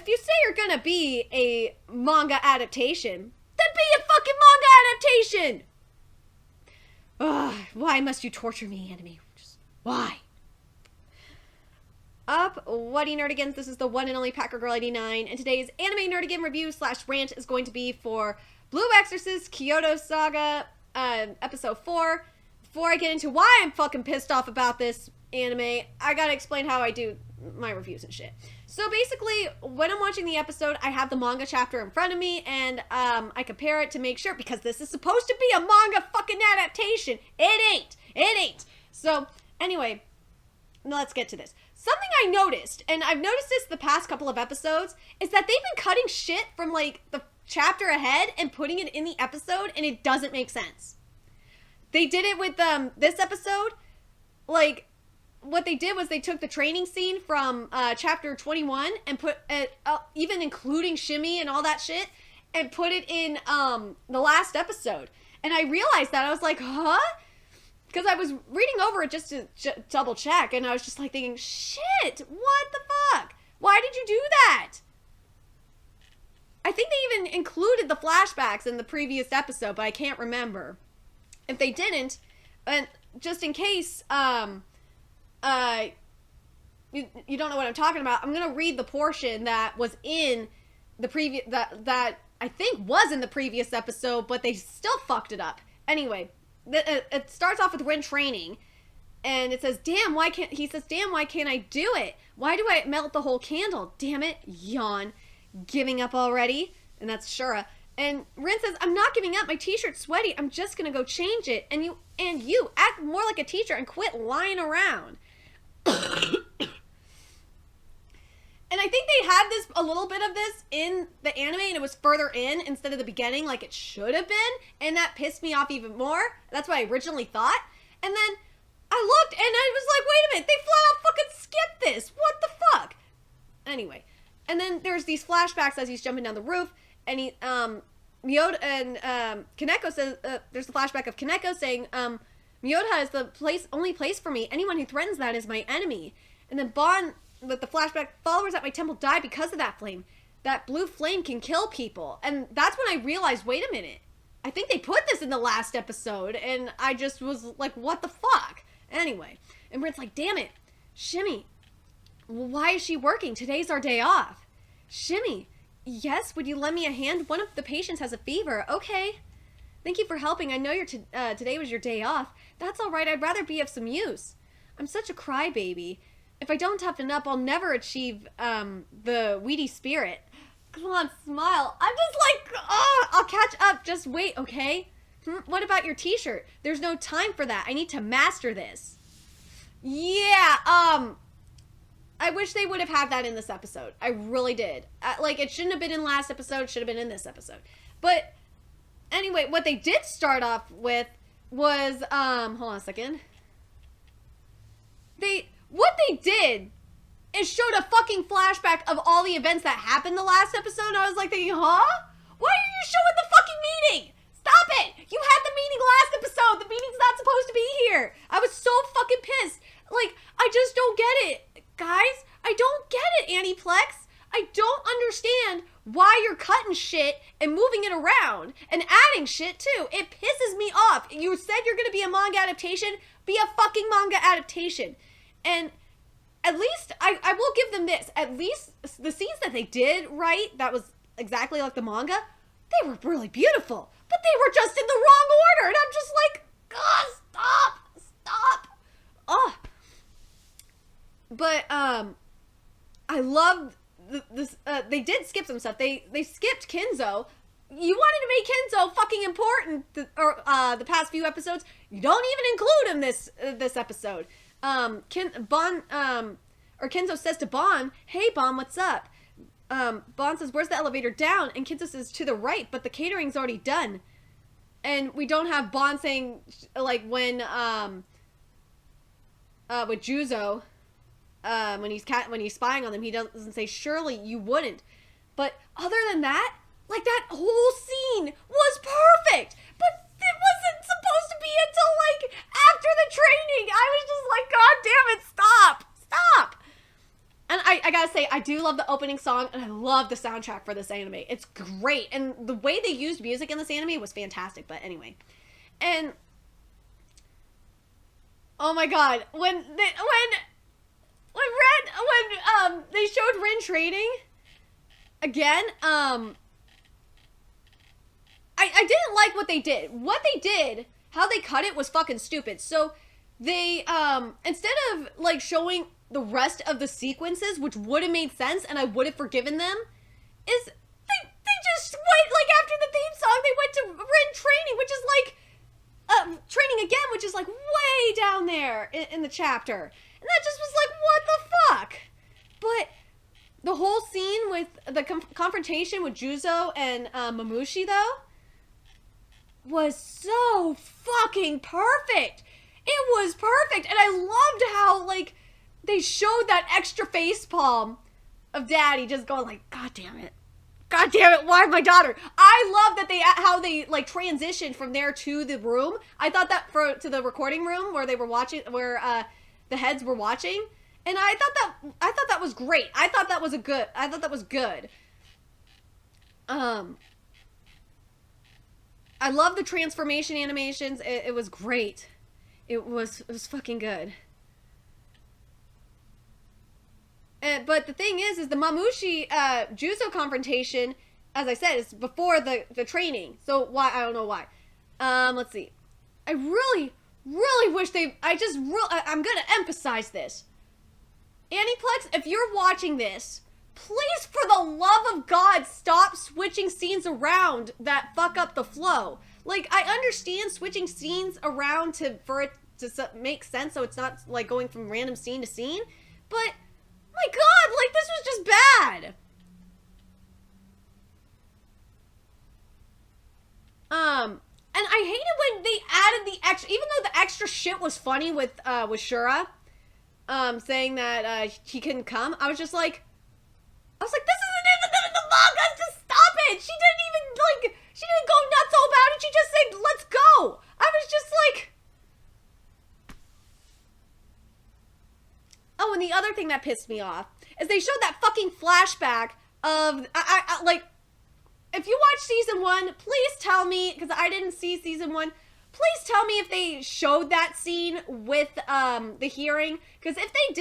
you say you're gonna be a manga adaptation, then be a fucking manga adaptation! Ugh, why must you torture me, anime? Just, why? Up, what nerdigans? This is the one and only Packer Girl 89, and today's anime nerdigan review / rant is going to be for Blue Exorcist Kyoto Saga, episode 4. Before I get into why I'm fucking pissed off about this anime, I gotta explain how I do my reviews and shit. So basically, when I'm watching the episode, I have the manga chapter in front of me, and I compare it to make sure, because this is supposed to be a manga fucking adaptation. It ain't. So, anyway, let's get to this. Something I noticed, and I've noticed this the past couple of episodes, is that they've been cutting shit from, like, the chapter ahead and putting it in the episode, and it doesn't make sense. They did it with this episode. Like, what they did was they took the training scene from chapter 21 and put it, even including Shimmy and all that shit, and put it in the last episode. And I realized that. I was like, huh? Because I was reading over it just to double check, and I was just like thinking, shit, what the fuck? Why did you do that? I think they even included the flashbacks in the previous episode, but I can't remember. If they didn't, and just in case you don't know what I'm talking about, I'm gonna read the portion that was in the previous that I think was in the previous episode, but they still fucked it up. Anyway, it starts off with Rin training, and it says, "Damn, why can't?" He says, "Damn, why can't I do it? Why do I melt the whole candle? Damn it, yawn, giving up already." And that's Shura. And Rin says, "I'm not giving up. My t-shirt's sweaty. I'm just gonna go change it. And you act more like a teacher and quit lying around." And I think they had a little bit of this in the anime, and it was further in instead of the beginning, like it should have been. And that pissed me off even more. That's what I originally thought. And then I looked, and I was like, wait a minute, they flat out fucking skipped this. What the fuck? Anyway, and then there's these flashbacks as he's jumping down the roof, and he Miyota and Kaneko says, there's the flashback of Kaneko saying, "Miyota is the only place for me. Anyone who threatens that is my enemy." And then Bon, with the flashback, "Followers at my temple die because of that flame. That blue flame can kill people." And that's when I realized, wait a minute, I think they put this in the last episode, and I just was like, what the fuck? Anyway, and Rin's like, "Damn it, Shimmy, why is she working? Today's our day off." "Shimmy, yes, would you lend me a hand? One of the patients has a fever." "Okay. Thank you for helping. I know today was your day off." "That's all right. I'd rather be of some use. I'm such a crybaby. If I don't toughen up, I'll never achieve the weedy spirit." Come on, smile. I'm just like, I'll catch up. Just wait, okay? What about your t-shirt? There's no time for that. I need to master this. Yeah, I wish they would have had that in this episode. I really did. Like, it shouldn't have been in last episode. It should have been in this episode. But anyway, what they did start off with was, hold on a second. What they did is showed a fucking flashback of all the events that happened the last episode. And I was like thinking, huh? Why are you showing the fucking meeting? Stop it! You had the meeting last episode. The meeting's not supposed to be here. I was so fucking pissed. Like, I just don't get it. Guys, I don't get it, Aniplex. I don't understand why you're cutting shit and moving it around and adding shit too. It pisses me off. You said you're gonna be a manga adaptation. Be a fucking manga adaptation. And at least, I will give them this. At least the scenes that they did right, that was exactly like the manga, they were really beautiful. But they were just in the wrong order. And I'm just like, God, stop. Ugh. But, I love this. They did skip some stuff. They skipped Kinzo. You wanted to make Kinzo fucking important, the past few episodes. You don't even include him this episode. Kinzo says to Bon, "Hey Bon, what's up?" Bon says, "Where's the elevator down?" And Kinzo says, "To the right, but the catering's already done." And we don't have Bon saying, like, when with Juzo, when he's spying on them, he doesn't say, "Surely you wouldn't." But other than that, like, that whole scene was perfect. But it wasn't supposed to be until, like, after the training. I was just like, God damn it, stop. And I gotta say, I do love the opening song, and I love the soundtrack for this anime. It's great, and the way they used music in this anime was fantastic. But anyway, and oh my god, when they showed Rin training again, I didn't like what they did. What they did, how they cut it was fucking stupid. So they instead of like showing the rest of the sequences, which would have made sense and I would have forgiven them, is they just went like after the theme song, they went to Rin training, which is like training again, which is like way down there in the chapter. And that just was like, what the fuck? But the whole scene with the confrontation with Juzo and Mamushi, though, was so fucking perfect. It was perfect. And I loved how, like, they showed that extra face palm of Daddy just going like, God damn it. God damn it, why my daughter? I love that how they like transitioned from there to the room. I thought that to the recording room where they were watching, where the heads were watching, and I thought that was great. I thought that was good. I love the transformation animations. It was great. It was fucking good. But the thing is the Mamushi Juzo confrontation, as I said, is before the training. So why? I don't know why. Let's see. I really wish I'm gonna emphasize this. Aniplex, if you're watching this, please, for the love of God, stop switching scenes around that fuck up the flow. Like, I understand switching scenes around for it to make sense, so it's not like going from random scene to scene, but my God, like, this was just bad. And I hated when they added the extra, even though the extra shit was funny with Shura, saying that he couldn't come. I was like, this isn't in the manga. Just stop it. She didn't go nuts all about it. She just said, let's go. I was just like. Oh, and the other thing that pissed me off is they showed that fucking flashback of, like, if you watch season 1, please tell me, because I didn't see season 1, please tell me if they showed that scene with the hearing, because if they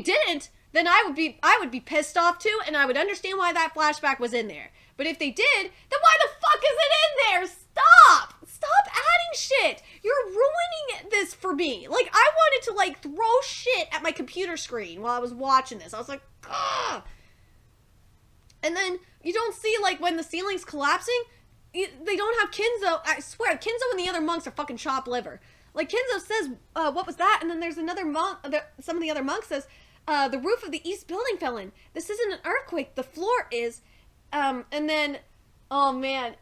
didn't, then I would be pissed off too, and I would understand why that flashback was in there. But if they did, then why the fuck is it in there? Stop adding shit. You're ruining this for me. Like, I wanted to, like, throw shit at my computer screen while I was watching this. I was like, ugh. And then you don't see, like, when the ceiling's collapsing, they don't have Kinzo. I swear, Kinzo and the other monks are fucking chopped liver. Like, Kinzo says, what was that? And then there's another monk, some of the other monks says, the roof of the east building fell in. This isn't an earthquake. The floor is. And then, oh man,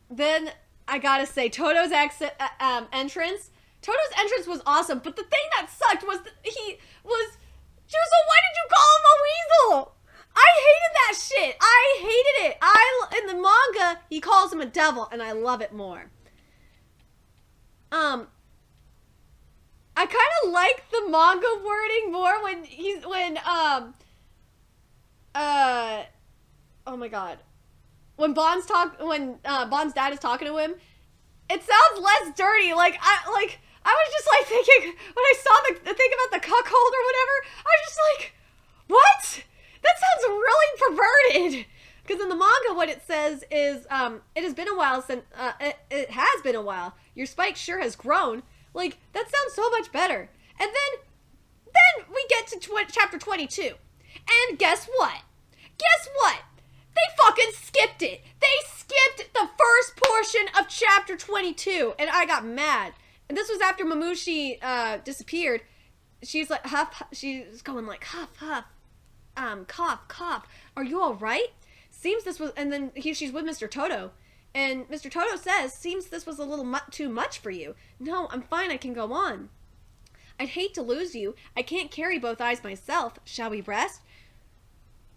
then I gotta say, Toto's entrance. Toto's entrance was awesome, but the thing that sucked was Juzo, why did you call him a weasel? I hated that shit. I hated it. In the manga, he calls him a devil, and I love it more. I kind of like the manga wording more oh my god. When Bond's dad is talking to him, it sounds less dirty. Like I was just like thinking when I saw the thing about the cuckold or whatever, I was just like, what? That sounds really perverted. Because in the manga, what it says is, it has been a while since, it has been a while. Your spike sure has grown. Like, that sounds so much better. And then we get to chapter 22. And guess what? They fucking skipped it. They skipped the first portion of chapter 22. And I got mad. And this was after Mamushi, disappeared. She's like, she's going like, huff, huff. Cough. Are you all right? Seems this was, and then she's with Mr. Toto. And Mr. Toto says, seems this was a little too much for you. No, I'm fine. I can go on. I'd hate to lose you. I can't carry both eyes myself. Shall we rest?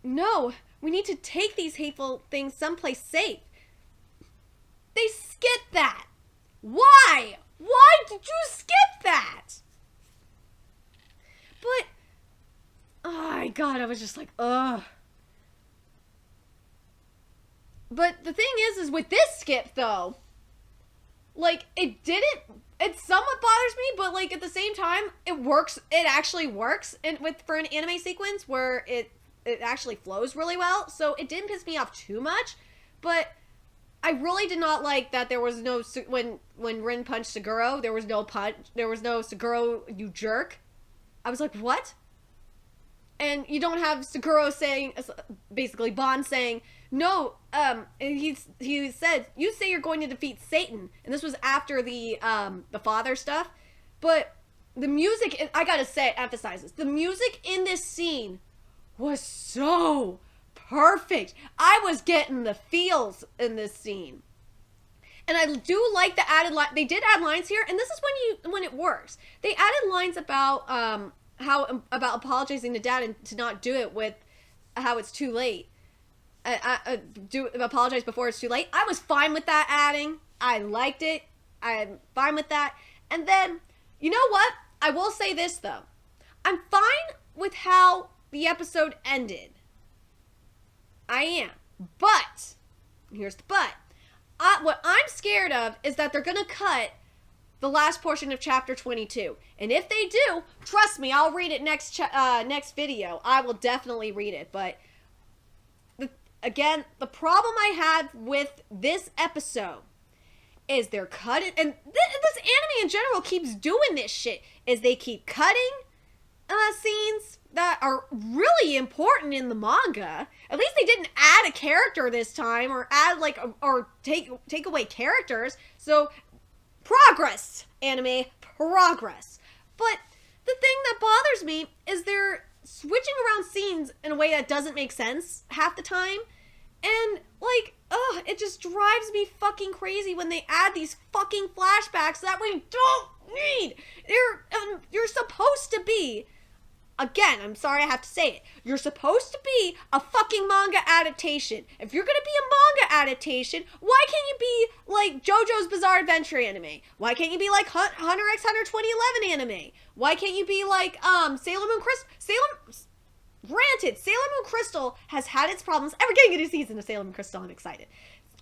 No, we need to take these hateful things someplace safe. They skipped that. Why? Why did you skip that? But oh my god, I was just like, ugh. But the thing is with this skip, though, like, it somewhat bothers me, but, like, at the same time, it works. It actually works for an anime sequence where it actually flows really well. So it didn't piss me off too much, but I really did not like that there was no, when Rin punched Seguro, there was no Seguro, you jerk. I was like, what? And you don't have Seguro saying, basically Bond saying, no, he said, you say you're going to defeat Satan. And this was after the father stuff. But the music, I gotta say, emphasizes, the music in this scene was so perfect. I was getting the feels in this scene. And I do like the added line. They did add lines here, and this is when it works. They added lines about about apologizing to Dad and to not do it with how it's too late. Apologize before it's too late. I was fine with that adding. I liked it. I'm fine with that. And then, you know what? I will say this, though. I'm fine with how the episode ended. I am. But, here's the but. What I'm scared of is that they're going to cut the last portion of chapter 22. And if they do, trust me, I'll read it next video. I will definitely read it. But again, the problem I have with this episode is they're cutting, and this anime in general keeps doing this shit, is they keep cutting scenes that are really important in the manga. At least they didn't add a character this time, or add or take away characters. So progress, anime, progress. But the thing that bothers me is they're switching around scenes in a way that doesn't make sense half the time. And, like, ugh, it just drives me fucking crazy when they add these fucking flashbacks that we don't need. You're supposed to be, again, I'm sorry I have to say it, you're supposed to be a fucking manga adaptation. If you're gonna be a manga adaptation, why can't you be like JoJo's Bizarre Adventure anime? Why can't you be like Hunter x Hunter 2011 anime? Why can't you be like Sailor Moon Crystal? Granted, Sailor Moon Crystal has had its problems. We're getting a new season of Sailor Moon Crystal. I'm excited.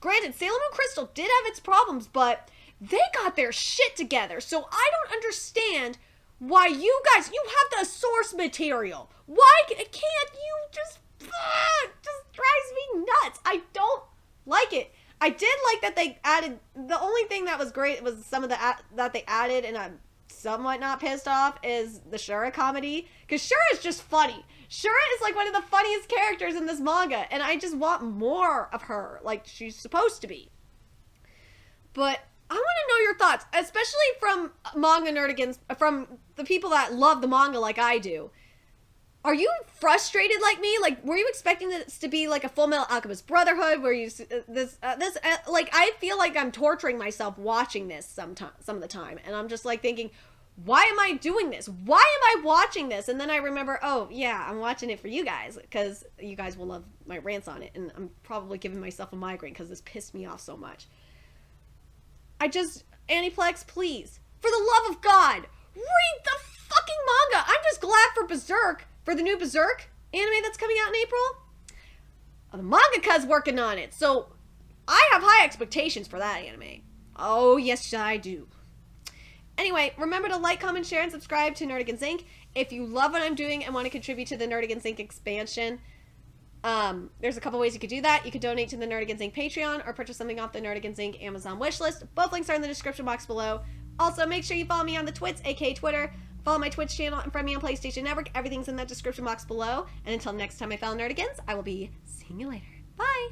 Granted, Sailor Moon Crystal did have its problems, but they got their shit together. So I don't understand why you guys, you have the source material. Why can't you just drives me nuts. I don't like it. I did like that they added, the only thing that was great was some of the that they added, and I'm somewhat not pissed off, is the Shura comedy. Because Shura is just funny. Shura is like one of the funniest characters in this manga, and I just want more of her, like she's supposed to be. But I want to know your thoughts, especially from manga nerdigans, from the people that love the manga like I do. Are you frustrated like me? Like, were you expecting this to be like a Full Metal Alchemist Brotherhood, where you like, I feel like I'm torturing myself watching this some of the time, and I'm just like thinking, why am I doing this? Why am I watching this? And then I remember, oh yeah, I'm watching it for you guys, because you guys will love my rants on it, and I'm probably giving myself a migraine because this pissed me off so much. Aniplex, please, for the love of God, read the fucking manga. I'm just glad for Berserk, for the new Berserk anime that's coming out in April. The mangaka's working on it, so I have high expectations for that anime. Oh, yes, I do. Anyway, remember to like, comment, share, and subscribe to Nerdigans Inc. If you love what I'm doing and want to contribute to the Nerdigans Inc. expansion, there's a couple ways you could do that. You could donate to the Nerdigans Inc. Patreon or purchase something off the Nerdigans Inc. Amazon wishlist. Both links are in the description box below. Also, make sure you follow me on the Twits, aka Twitter. Follow my Twitch channel and friend me on PlayStation Network. Everything's in that description box below. And until next time, my fellow Nerdigans, I will be seeing you later. Bye!